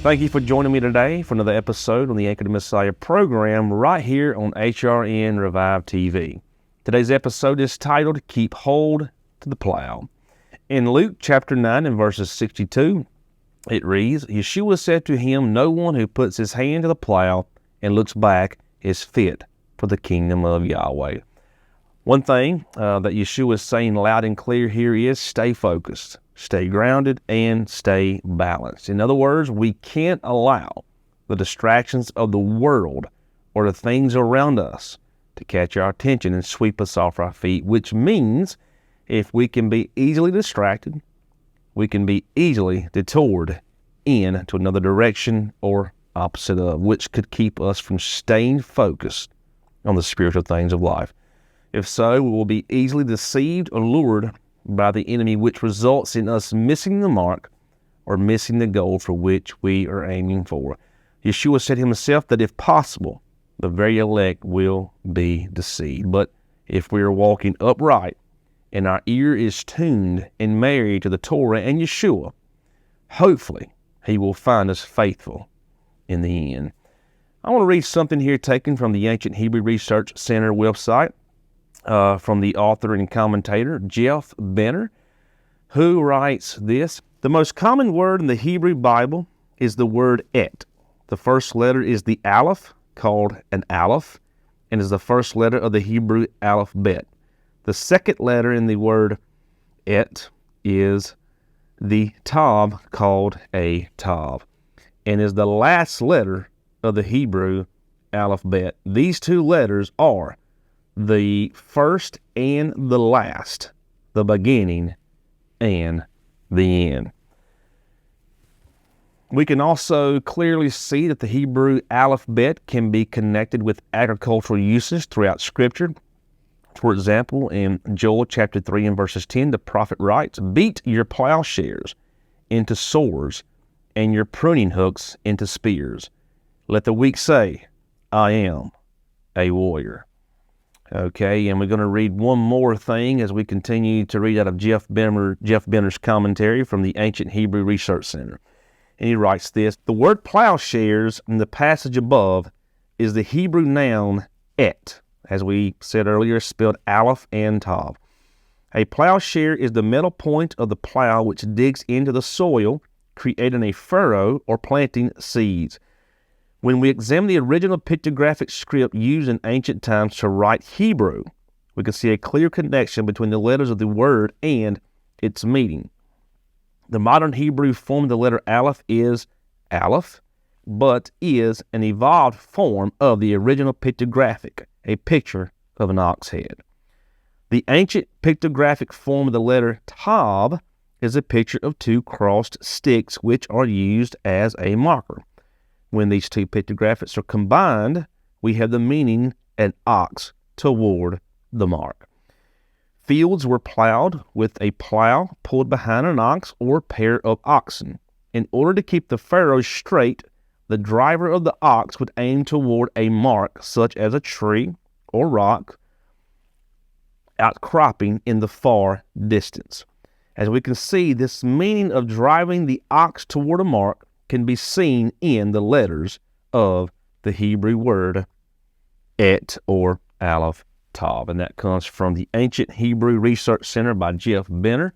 Thank you for joining me today for another episode on the Anchor to Messiah program right here on HRN Revive TV. Today's episode is titled, Keep Hold to the Plow. In Luke chapter 9 and verses 62, it reads, Yeshua said to him, no one who puts his hand to the plow and looks back is fit for the kingdom of Yahweh. One thing that Yeshua is saying loud and clear here is stay focused, stay grounded, and stay balanced. In other words, we can't allow the distractions of the world or the things around us to catch our attention and sweep us off our feet, which means if we can be easily distracted, we can be easily detoured into another direction or opposite of, which could keep us from staying focused on the spiritual things of life. If so, we will be easily deceived or lured by the enemy, which results in us missing the mark or missing the goal for which we are aiming for. Yeshua said himself that if possible, the very elect will be deceived. But if we are walking upright and our ear is tuned and married to the Torah and Yeshua, hopefully he will find us faithful in the end. I want to read something here taken from the Ancient Hebrew Research Center website. From the author and commentator, Jeff Benner, who writes this, the most common word in the Hebrew Bible is the word et. The first letter is the aleph, called an aleph, and is the first letter of the Hebrew alphabet. The second letter in the word et is the tav, called a tav, and is the last letter of the Hebrew alphabet. These two letters are the first and the last, the beginning and the end. We can also clearly see that the Hebrew alphabet can be connected with agricultural uses throughout Scripture. For example, in Joel chapter 3 and verses 10, the prophet writes, beat your plowshares into swords and your pruning hooks into spears. Let the weak say, I am a warrior. Okay, and we're going to read one more thing as we continue to read out of Jeff Benner's commentary from the Ancient Hebrew Research Center. And he writes this, the word plowshares in the passage above is the Hebrew noun et, as we said earlier, spelled aleph and tav. A plowshare is the metal point of the plow which digs into the soil, creating a furrow or planting seeds. When we examine the original pictographic script used in ancient times to write Hebrew, we can see a clear connection between the letters of the word and its meaning. The modern Hebrew form of the letter aleph is aleph, but is an evolved form of the original pictographic, a picture of an ox head. The ancient pictographic form of the letter tav is a picture of two crossed sticks which are used as a marker. When these two pictographics are combined, we have the meaning an ox toward the mark. Fields were plowed with a plow pulled behind an ox or pair of oxen. In order to keep the furrows straight, the driver of the ox would aim toward a mark such as a tree or rock outcropping in the far distance. As we can see, this meaning of driving the ox toward a mark can be seen in the letters of the Hebrew word et or aleph tav, and that comes from the Ancient Hebrew Research Center by Jeff Benner.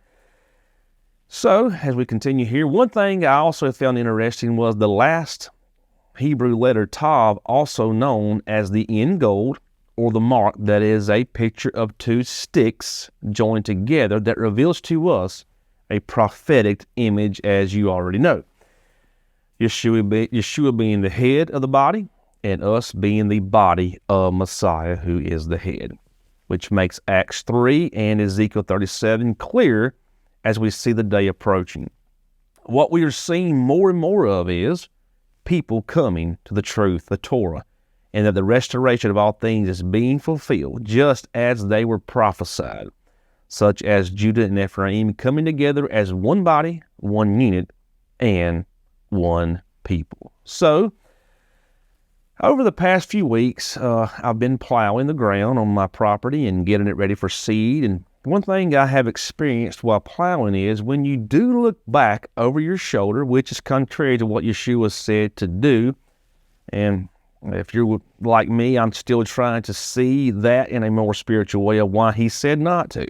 So, as we continue here, one thing I also found interesting was the last Hebrew letter tav, also known as the end goal or the mark, that is a picture of two sticks joined together that reveals to us a prophetic image, as you already know. Yeshua being the head of the body, and us being the body of Messiah, who is the head, which makes Acts 3 and Ezekiel 37 clear as we see the day approaching. What we are seeing more and more of is people coming to the truth, the Torah, and that the restoration of all things is being fulfilled just as they were prophesied, such as Judah and Ephraim coming together as one body, one unit, and one people. So, over the past few weeks, I've been plowing the ground on my property and getting it ready for seed and one thing I have experienced while plowing is when you do look back over your shoulder, which is contrary to what Yeshua said to do, and if you're like me, I'm still trying to see that in a more spiritual way of why he said not to.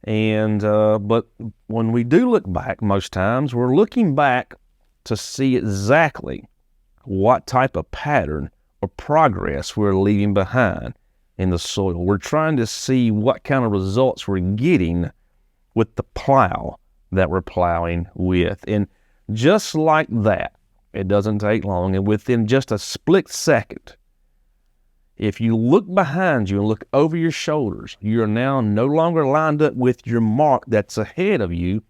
And but when we do look back, most times we're looking back to see exactly what type of pattern or progress we're leaving behind in the soil. We're trying to see what kind of results we're getting with the plow that we're plowing with. And just like that, it doesn't take long, and within just a split second, if you look behind you and look over your shoulders, you are now no longer lined up with your mark that's ahead of you,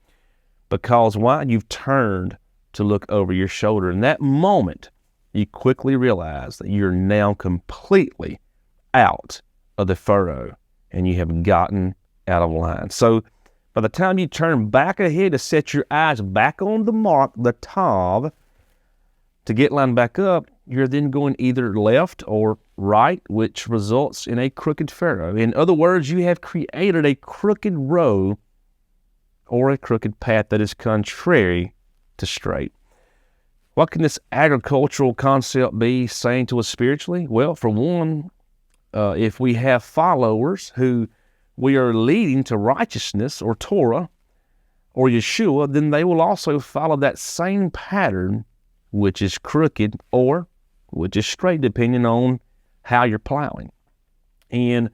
because why? You've turned to look over your shoulder. In that moment, you quickly realize that you're now completely out of the furrow and you have gotten out of line. So by the time you turn back ahead to set your eyes back on the mark, the tav, to get lined back up, you're then going either left or right, which results in a crooked furrow. In other words, you have created a crooked row or a crooked path that is contrary to straight. What can this agricultural concept be saying to us spiritually? Well, for one, if we have followers who we are leading to righteousness or Torah or Yeshua, then they will also follow that same pattern, which is crooked or which is straight, depending on how you're plowing. And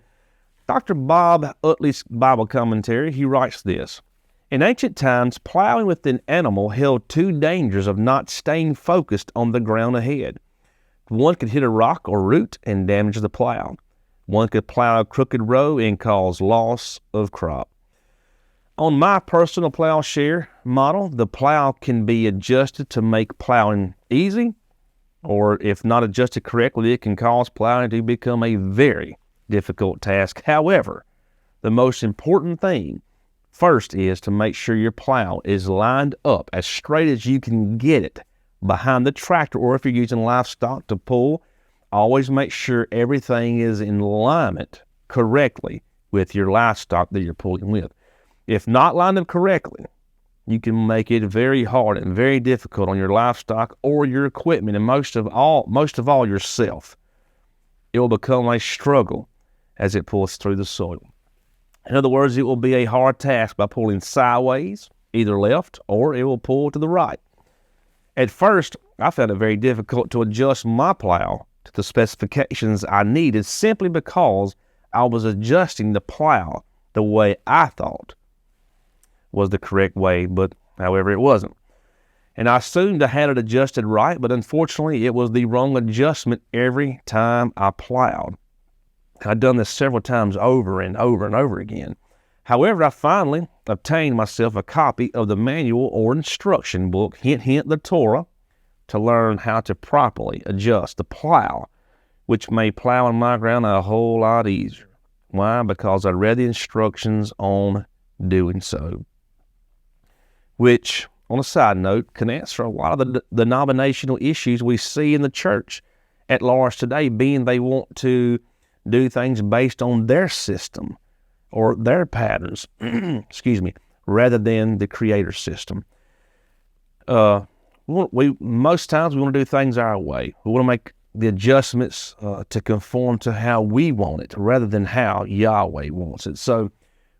Dr. Bob Utley's Bible commentary, he writes this: in ancient times, plowing with an animal held two dangers of not staying focused on the ground ahead. One could hit a rock or root and damage the plow. One could plow a crooked row and cause loss of crop. On my personal plowshare model, the plow can be adjusted to make plowing easy, or if not adjusted correctly, it can cause plowing to become a very difficult task. However, the most important thing first is to make sure your plow is lined up as straight as you can get it behind the tractor, or if you're using livestock to pull, always make sure everything is in alignment correctly with your livestock that you're pulling with. If not lined up correctly, you can make it very hard and very difficult on your livestock or your equipment, and most of all yourself. It will become a struggle as it pulls through the soil. In other words, it will be a hard task by pulling sideways, either left, or it will pull to the right. At first, I found it very difficult to adjust my plow to the specifications I needed, simply because I was adjusting the plow the way I thought was the correct way, but however it wasn't. And I assumed I had it adjusted right, but unfortunately it was the wrong adjustment every time I plowed. I'd done this several times over and over and over again. However, I finally obtained myself a copy of the manual or instruction book, hint, hint, the Torah, to learn how to properly adjust the plow, which made plowing my ground a whole lot easier. Why? Because I read the instructions on doing so. Which, on a side note, can answer a lot of the denominational issues we see in the church at large today, being they want to do things based on their system or their patterns, rather than the Creator system. Most times we want to do things our way. We want to make the adjustments to conform to how we want it, rather than how Yahweh wants it. So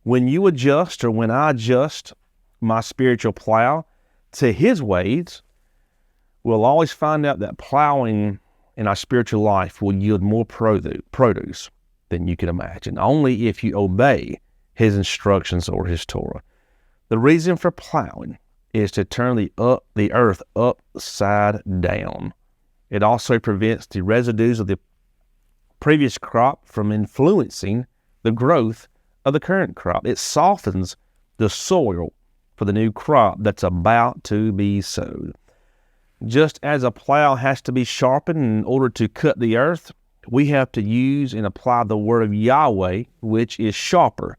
when you adjust, or when I adjust my spiritual plow to His ways, we'll always find out that plowing in our spiritual life will yield more produce than you can imagine, only if you obey His instructions or His Torah. The reason for plowing is to turn the earth upside down. It also prevents the residues of the previous crop from influencing the growth of the current crop. It softens the soil for the new crop that's about to be sowed. Just as a plow has to be sharpened in order to cut the earth, we have to use and apply the word of Yahweh, which is sharper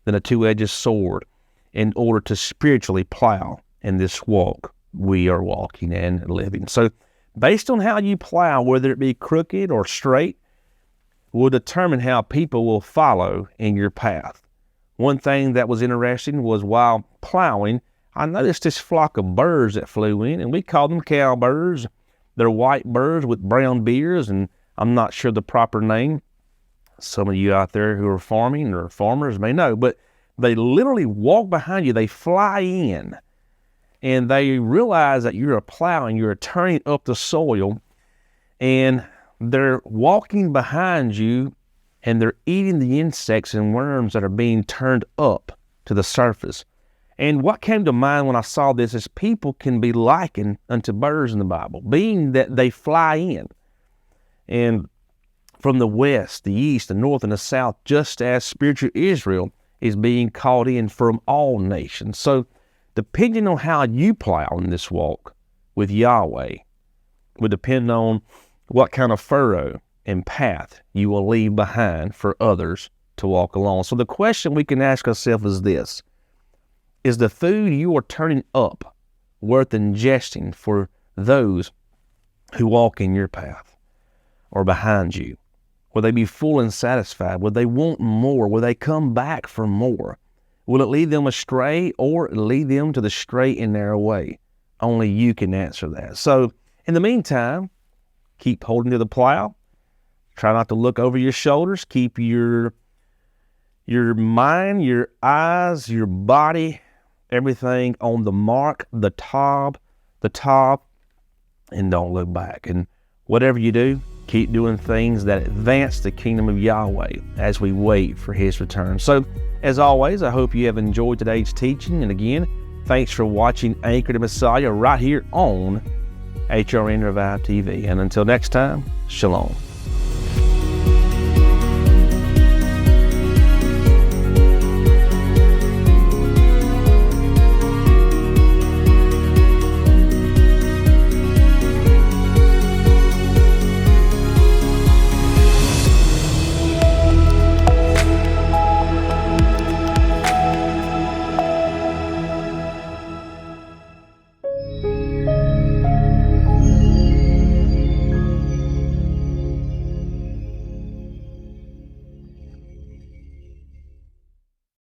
than a two-edged sword, in order to spiritually plow in this walk we are walking and living. So based on how you plow, whether it be crooked or straight, will determine how people will follow in your path. One thing that was interesting was while plowing, I noticed this flock of birds that flew in, and we call them cowbirds. They're white birds with brown beards, and I'm not sure the proper name. Some of you out there who are farming or farmers may know, but they literally walk behind you. They fly in, and they realize that you're plowing, you're turning up the soil, and they're walking behind you, and they're eating the insects and worms that are being turned up to the surface. And what came to mind when I saw this is people can be likened unto birds in the Bible, being that they fly in. And from the west, the east, the north, and the south, just as spiritual Israel is being called in from all nations. So depending on how you plow in this walk with Yahweh would depend on what kind of furrow and path you will leave behind for others to walk along. So the question we can ask ourselves is this: is the food you are turning up worth ingesting for those who walk in your path or behind you? Will they be full and satisfied? Will they want more? Will they come back for more? Will it lead them astray or lead them to the straight and narrow way? Only you can answer that. So in the meantime, keep holding to the plow. Try not to look over your shoulders. Keep your mind, your eyes, your body, everything on the mark, the top, and don't look back. And whatever you do, keep doing things that advance the kingdom of Yahweh as we wait for His return. So, as always, I hope you have enjoyed today's teaching. And again, thanks for watching Anchored in Messiah right here on HRN Revive TV. And until next time, Shalom.